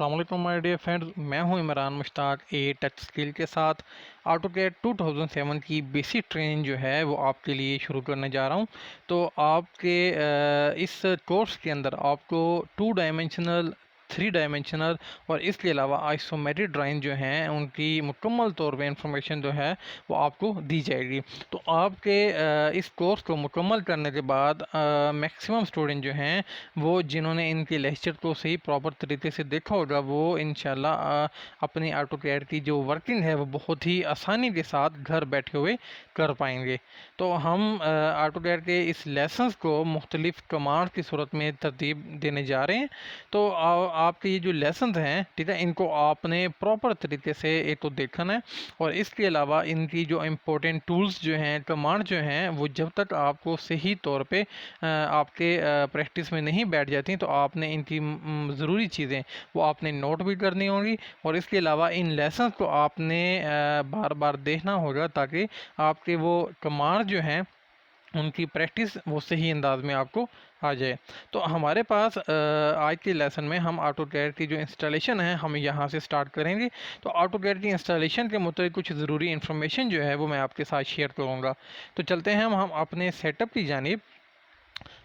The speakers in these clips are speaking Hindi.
अस्सलाम वालेकुम माय डियर फ्रेंड्स, मैं हूं Imran Mushtaq a touch skill के साथ ऑटोकैड 2007 की बेसिक ट्रेनिंग जो है वो आपके लिए शुरू करने जा रहा हूं। तो आपके इस कोर्स के अंदर आपको टू डायमेंशनल, थ्री डायमेंशनल और इसके अलावा आइसोमेट्रिक ड्राइंग जो हैं उनकी मुकम्मल तौर पे इंफॉर्मेशन जो है वो आपको दी जाएगी। तो आपके इस कोर्स को मुकम्मल करने के बाद मैक्सिमम स्टूडेंट जो हैं वो जिन्होंने इनके लेक्चर को सही प्रॉपर तरीके से देखा होगा वो इंशाल्लाह अपनी ऑटोकैड की जो वर्किंग है वो बहुत ही आसानी के साथ घर बैठे हुए कर पाएंगे। तो हम ऑटोकैड के इस लेसन्स को मुख्तलिफ कमांड की सूरत में तरतीब देने जा रहे हैं। तो आपके ये जो लेसन्स हैं, ठीक है, इनको आपने प्रॉपर तरीके से एक तो देखना है और इसके अलावा इनकी जो इम्पोर्टेंट टूल्स जो हैं, कमांड जो हैं, वो जब तक आपको सही तौर पे आपके प्रैक्टिस में नहीं बैठ जाती तो आपने इनकी ज़रूरी चीज़ें वो आपने नोट भी करनी होंगी और इसके अलावा इन लेसन को आपने बार बार देखना होगा ताकि आपके वो कमांड जो हैं उनकी प्रैक्टिस वो सही अंदाज में आपको आ जाए। तो हमारे पास आज के लेसन में हम ऑटोकैड की जो इंस्टॉलेशन है हम यहाँ से स्टार्ट करेंगे। तो ऑटोकैड की इंस्टॉलेशन के मुताबिक कुछ ज़रूरी इन्फॉर्मेशन जो है वो मैं आपके साथ शेयर करूँगा। तो चलते हैं हम अपने सेटअप की जानिब।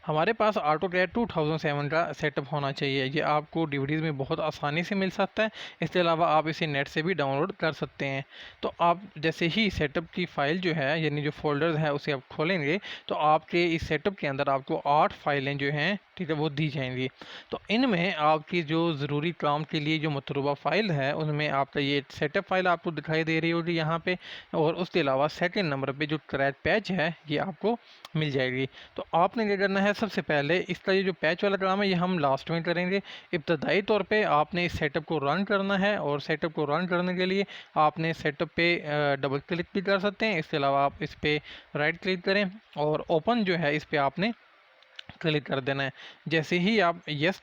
हमारे पास ऑटोकैड 2007 का सेटअप होना चाहिए। ये आपको डीवीडीज़ में बहुत आसानी से मिल सकता है। इसके अलावा आप इसे नेट से भी डाउनलोड कर सकते हैं। तो आप जैसे ही सेटअप की फ़ाइल जो है यानी जो फ़ोल्डर है उसे आप खोलेंगे तो आपके इस सेटअप के अंदर आपको 8 फाइलें जो हैं, ठीक है, वो दी जाएंगी। तो इनमें आपकी जो ज़रूरी काम के लिए जो मतलूबा फ़ाइल है उनमें आपका ये सेटअप फ़ाइल आपको दिखाई दे रही होगी यहाँ पे और उसके अलावा सेकेंड नंबर पे जो क्रैच पैच है ये आपको मिल जाएगी। तो आपने क्या करना है, सबसे पहले इसका ये जो पैच वाला काम है ये हम लास्ट में करेंगे। इब्तदाई तौर पे आपने इस सेटअप को रन करना है और सेटअप को रन करने के लिए आपने सेटअप पे डबल क्लिक भी कर सकते हैं। इसके अलावा आप इस पर राइट क्लिक करें और ओपन जो है इस पर आपने क्लिक कर देना है। जैसे ही आप यस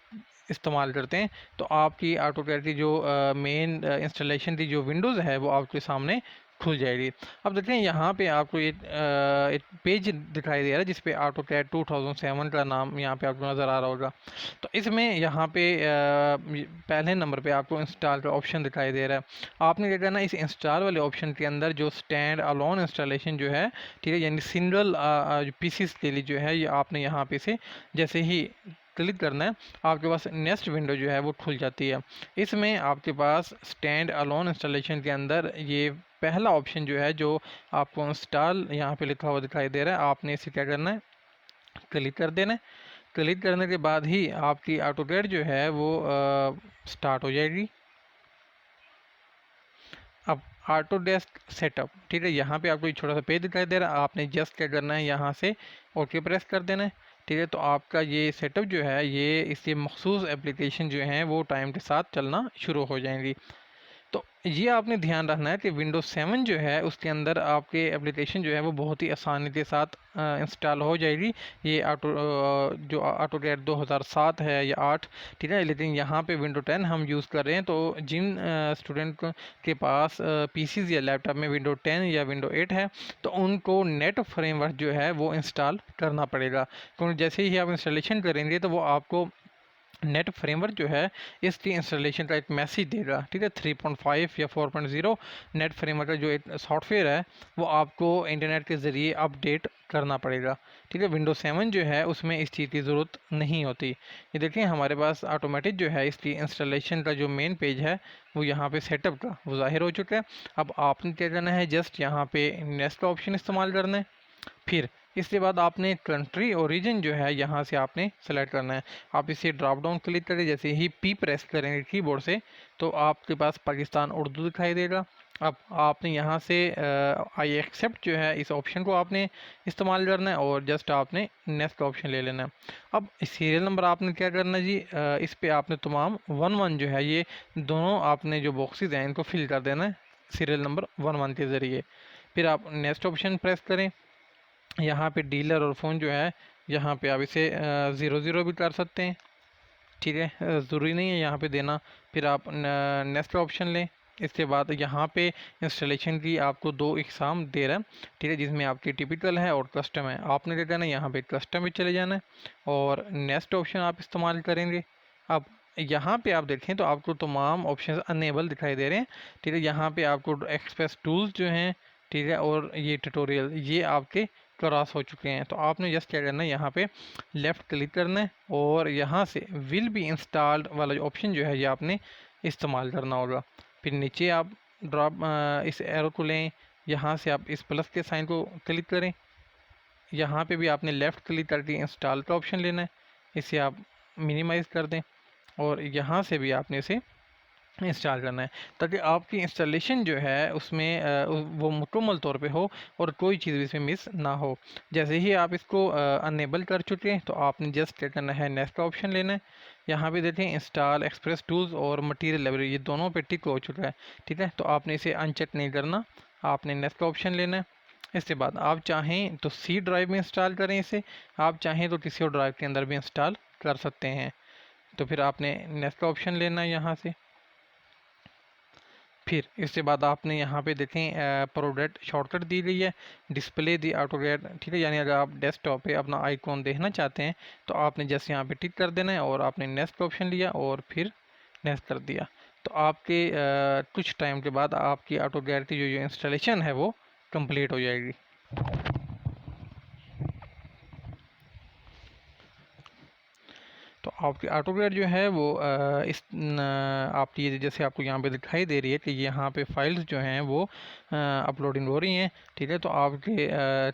इस्तेमाल करते हैं तो आपकी ऑटोकैड की जो मेन इंस्टॉलेशन की जो विंडोज़ है वो आपके सामने खुल जाएगी। अब देखते हैं यहाँ पे आपको एक पेज दिखाई दे रहा है जिस पे ऑटोकैड 2007 का नाम यहाँ पे आपको नज़र आ रहा होगा। तो इसमें यहाँ पे पहले नंबर पे आपको इंस्टॉल का ऑप्शन दिखाई दे रहा है। आपने क्या करना है, इस इंस्टॉल वाले ऑप्शन के अंदर जो स्टैंड अलोन इंस्टॉलेशन जो है, ठीक है, यानी सिंगल पीसीस के लिए जो है ये आपने यहाँ पे से जैसे ही क्लिक करना है आपके पास नेक्स्ट विंडो जो है वो खुल जाती है। इसमें आपके पास स्टैंड अलोन इंस्टॉलेशन के अंदर ये पहला ऑप्शन जो है जो आपको इंस्टॉल यहाँ पे लिखा हुआ दिखाई दे रहा है, आपने इसे क्या करना है, क्लिक कर देना है। क्लिक करने के बाद ही आपकी ऑटोकैड जो है वो स्टार्ट हो जाएगी। अब ऑटोडेस्क सेटअप, ठीक है, यहाँ पे आपको एक छोटा सा पेज दिखाई दे रहा है, आपने जस्ट क्या करना है, यहाँ से ओके प्रेस कर देना है। ठीक है, तो आपका ये सेटअप जो है ये इससे मखसूस एप्लीकेशन जो हैं वो टाइम के साथ चलना शुरू हो जाएंगी। तो ये आपने ध्यान रखना है कि विंडोज़ 7 जो है उसके अंदर आपके एप्लीकेशन जो है वो बहुत ही आसानी के साथ इंस्टॉल हो जाएगी। ये जो ऑटोकैड 2007 है या 8, ठीक है, लेकिन यहाँ पे विंडो 10 हम यूज़ कर रहे हैं। तो जिन स्टूडेंट के पास पीसीज या लैपटॉप में विंडो 10 या विंडो 8 है तो उनको नेट फ्रेमवर्क जो है वो इंस्टॉल करना पड़ेगा, क्योंकि जैसे ही आप इंस्टॉलेशन करेंगे तो वो आपको नेट फ्रेमवर्क जो है इसकी इंस्टॉलेशन का एक मैसेज देगा। ठीक है, 3.5 या 4.0 नेट फ्रेमवर्क का जो एक सॉफ्टवेयर है वो आपको इंटरनेट के ज़रिए अपडेट करना पड़ेगा। ठीक है, विंडोज 7 जो है उसमें इस चीज़ की ज़रूरत नहीं होती। ये देखें हमारे पास ऑटोमेटिक जो है इसकी इंस्टॉलेशन का जो मेन पेज है वो यहाँ पे सेटअप का वो ज़ाहिर हो चुका है। अब आपने क्या करना है, जस्ट यहाँ पे नेक्स्ट का ऑप्शन इस्तेमाल करना है। फिर इसके बाद आपने कंट्री ओरिजिन जो है यहाँ से आपने सेलेक्ट करना है। आप इसे ड्रॉप डाउन क्लिक करें, जैसे ही पी प्रेस करेंगे कीबोर्ड से तो आपके पास पाकिस्तान उर्दू दिखाई देगा। अब आपने यहाँ से आई एक्सेप्ट जो है इस ऑप्शन को आपने इस्तेमाल करना है और जस्ट आपने नेक्स्ट ऑप्शन ले लेना है। अब सीरियल नंबर आपने क्या करना है जी, इस पर आपने तमाम 1 1 जो है ये दोनों आपने जो बॉक्सेस हैं इनको फिल कर देना है सीरियल नंबर 1 1 के ज़रिए। फिर आप नेक्स्ट ऑप्शन प्रेस करें। यहाँ पे डीलर और फ़ोन जो है यहाँ पे आप इसे 0 0 भी कर सकते हैं। ठीक है, ज़रूरी नहीं है यहाँ पे देना। फिर आप नेक्स्ट ऑप्शन लें। इसके बाद यहाँ पे इंस्टॉलेशन की आपको दो इकसाम दे रहा है, ठीक है, जिसमें आपकी टिपिकल है और कस्टम है। आपने क्या करना है, यहाँ पे कस्टम में चले जाना है और नेक्स्ट ऑप्शन आप इस्तेमाल करेंगे। अब यहाँ पे आप देखें तो आपको तमाम ऑप्शन अनेबल दिखाई दे रहे हैं। ठीक है, यहाँ पे आपको एक्सप्रेस टूल्स जो हैं, ठीक है, और ये ट्यूटोरियल ये आपके क्रॉस हो चुके हैं। तो आपने जस्ट क्या करना है, यहाँ पे लेफ़्ट क्लिक करना है और यहाँ से विल बी इंस्टॉल्ड वाला जो ऑप्शन जो है ये आपने इस्तेमाल करना होगा। फिर नीचे आप ड्रॉप इस एरो को लें, यहाँ से आप इस प्लस के साइन को क्लिक करें, यहाँ पे भी आपने लेफ़्ट क्लिक करके इंस्टॉल का ऑप्शन लेना है, इसे आप मिनिमाइज़ कर दें और यहाँ से भी आपने इसे इंस्टॉल करना है, ताकि आपकी इंस्टॉलेशन जो है उसमें वो मुकम्मल तौर पे हो और कोई चीज़ भी इसमें मिस ना हो। जैसे ही आप इसको अनेबल कर चुके हैं तो आपने जस्ट क्या करना है, नेक्स्ट का ऑप्शन लेना है। यहाँ पे देखें इंस्टॉल एक्सप्रेस टूल्स और मटीरियल लाइब्रेरी, ये दोनों पे टिक हो चुका है। ठीक है, तो आपने इसे अनचेक नहीं करना, आपने नेक्स्ट का ऑप्शन लेना है। इसके बाद आप चाहें तो सी ड्राइव में इंस्टॉल करें इसे, आप चाहें तो किसी और ड्राइव के अंदर भी इंस्टॉल कर सकते हैं। तो फिर आपने नेक्स्ट का ऑप्शन लेना है यहाँ से। फिर इसके बाद आपने यहाँ पे देखें प्रोडक्ट शॉर्टकट दी गई है, डिस्प्ले दी ऑटोकैड। ठीक है, यानी अगर आप डेस्कटॉप पे अपना आइकॉन देखना चाहते हैं तो आपने जैसे यहाँ पे टिक कर देना है और आपने नेक्स्ट का ऑप्शन लिया और फिर नेक्स्ट कर दिया। तो आपके कुछ टाइम के बाद आपकी ऑटोकैड की जो इंस्टॉलेशन है वो कंप्लीट हो जाएगी। तो आपकी ऑटोकैड जो है वो आपकी ये जैसे आपको यहाँ पे दिखाई दे रही है कि यहाँ पे फाइल्स जो हैं वो अपलोडिंग हो रही हैं। ठीक है, तो आपके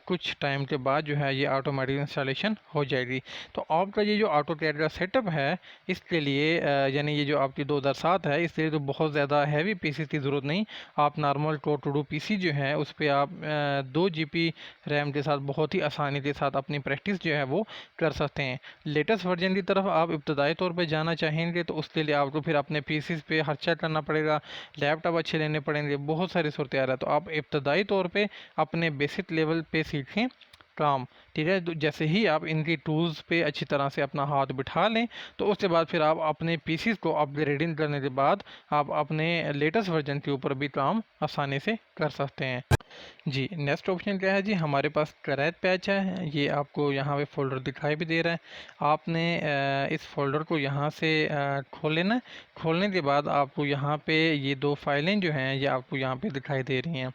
कुछ टाइम के बाद जो है ये ऑटोमेटिक इंस्टॉलेशन हो जाएगी। तो आपका ये जो ऑटोकैड का सेटअप है इसके लिए यानी ये जो आपकी 2007 है, इसके लिए तो बहुत ज़्यादा हैवी पीसी की ज़रूरत नहीं। आप normal core two duo PC जो है उस पर आप 2 GB रैम के साथ बहुत ही आसानी के साथ अपनी प्रैक्टिस जो है वो कर सकते हैं। लेटेस्ट वर्जन की तरफ आप इब्तदाई तौर पे जाना चाहेंगे तो उसके लिए आपको फिर अपने पीसीस पे खर्चा करना पड़ेगा, लैपटॉप अच्छे लेने पड़ेंगे, बहुत सारी सूरत है। तो आप इब्तदाई तौर पे अपने बेसिक लेवल पे सीखें काम। ठीक है, तो जैसे ही आप इनकी टूल्स पे अच्छी तरह से अपना हाथ बिठा लें तो उसके बाद फिर आप अपने पीसीस को अपग्रेडिंग करने के बाद आप अपने लेटेस्ट वर्जन के ऊपर भी काम आसानी से कर सकते हैं। जी, नेक्स्ट ऑप्शन क्या है जी, हमारे पास करैत पैच है। ये आपको यहाँ पे फ़ोल्डर दिखाई भी दे रहा है। आपने इस फ़ोल्डर को यहाँ से खोल लेना है। खोलने के बाद आपको यहाँ पे ये 2 फाइलें जो हैं ये आपको यहाँ पे दिखाई दे रही हैं।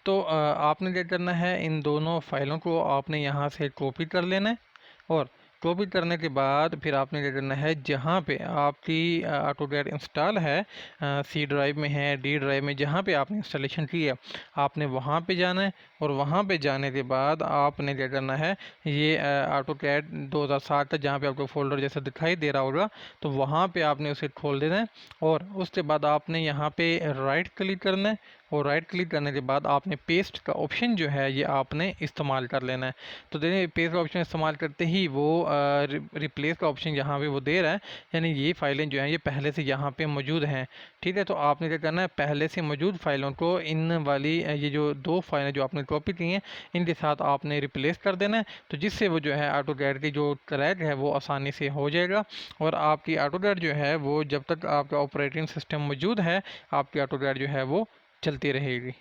तो आपने क्या करना है, इन दोनों फाइलों को आपने यहाँ से कॉपी कर लेना है और कॉपी करने के बाद फिर आपने क्या करना है, जहाँ पे आपकी ऑटोकैड इंस्टॉल है, सी ड्राइव में है, डी ड्राइव में, जहाँ पे आपने इंस्टॉलेशन की है आपने वहाँ पे जाना है और वहाँ पे जाने के बाद आपने क्या करना है, ये ऑटोकैड 2007 का जहाँ पे आपको फोल्डर जैसा दिखाई दे रहा होगा तो वहाँ पे आपने उसे खोल देना है और उसके बाद आपने यहाँ पे राइट क्लिक करना है और राइट क्लिक करने के बाद आपने पेस्ट का ऑप्शन जो है ये आपने इस्तेमाल कर लेना है। तो देखिए पेस्ट का ऑप्शन इस्तेमाल करते ही वो रिप्लेस का ऑप्शन यहाँ पे वो दे रहा है, यानी ये फाइलें जो हैं ये पहले से यहाँ पे मौजूद हैं। ठीक है, तो आपने क्या करना है, पहले से मौजूद फाइलों को इन वाली ये जो 2 फाइलें जो आपने कॉपी की हैं इनके साथ आपने रिप्लेस कर देना है। तो जिससे वो जो है ऑटोकैड की जो क्रैक है वो आसानी से हो जाएगा और आपकी ऑटोकैड जो है वो जब तक आपका ऑपरेटिंग सिस्टम मौजूद है आपकी ऑटोकैड जो है वो चलती रहेगी।